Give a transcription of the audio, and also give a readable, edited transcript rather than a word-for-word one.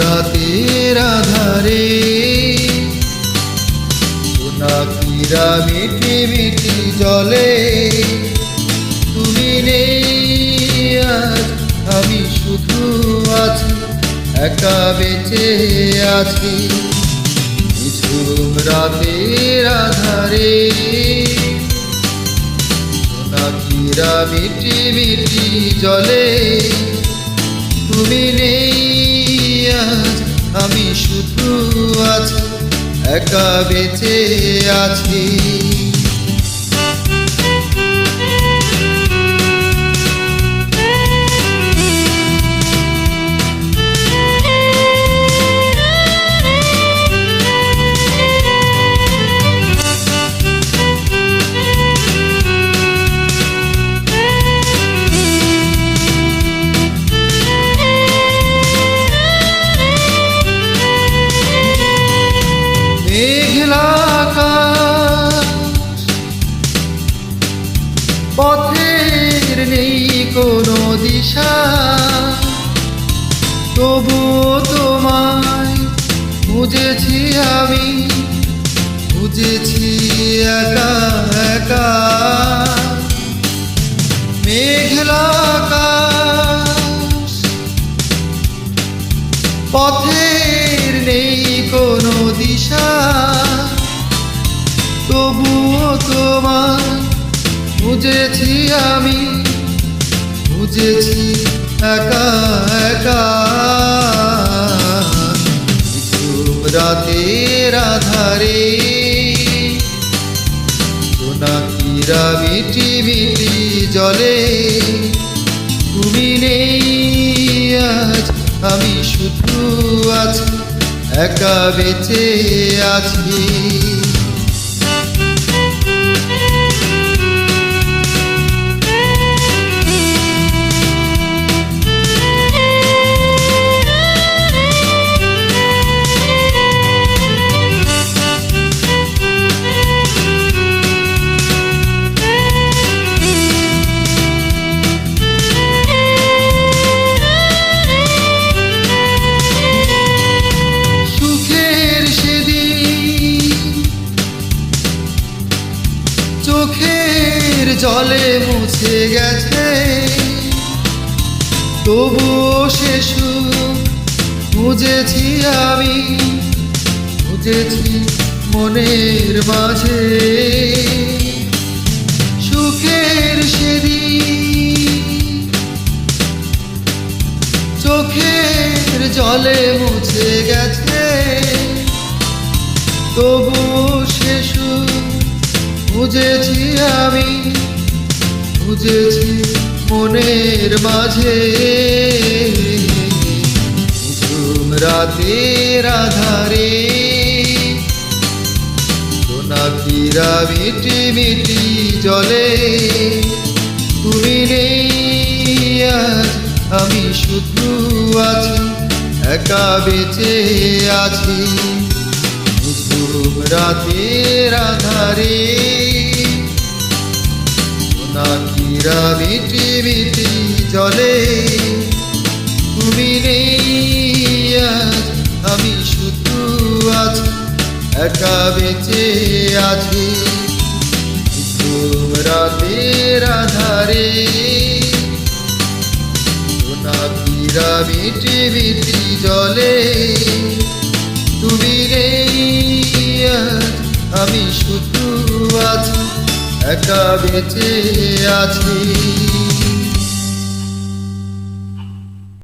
রাতের আধারে জোনাকিরা মিটি মিটি জলে, তুমি নেই আজ, আমি শুধু আছি, একা বেঁচে আছি। নিঝুম রাতের আধারে জোনাকিরা মিটি মিটি জলে, তুমি নেই আজ, আমি শুধু আছি, একা বেঁচে আছি। পথের নেই কোনো দিশা, তবুও তোমায় খুঁজেছি আমি, খুঁজেছি একা একা। মেঘলা আকাশ, পথের নেই কোনো দিশা, তবুও তোমায় খুঁজেছি আমি, খুঁজেছি একা একা। নিঝুম রাতের আধারে জোনাকিরা মিটি মিটি জলে, তুমি নেই আজ, আমি শুধু আছি, একা বেঁচে আছি। চোখের জলে মুছে গেছে, তবুও সে সুখ খুঁজেছি আমি, খুঁজেছি মনের মাঝে। সুখের সেদিন চোখের জলে মুছে গেছে, তবুও সে সুখ খুঁজেছি আমি, খুঁজেছি মনের মাঝে। নিঝুম রাতের আধারে জোনাকিরা মিটি মিটি জলে, তুমি নেই আজ, আমি শুধু আছি, একা বেঁচে আছি। নিঝুম রাতের আধারে জোনাকিরা মিটি মিটি জলে, তুমি নেই আজ, আমি শুধু আছি, একা বেঁচে আছি। নিঝুম রাতের আধারে জোনাকিরা মিটি মিটি জলে, তুমি নেই আজ, আমি শুধু আছি, একা বেঁচে আছি।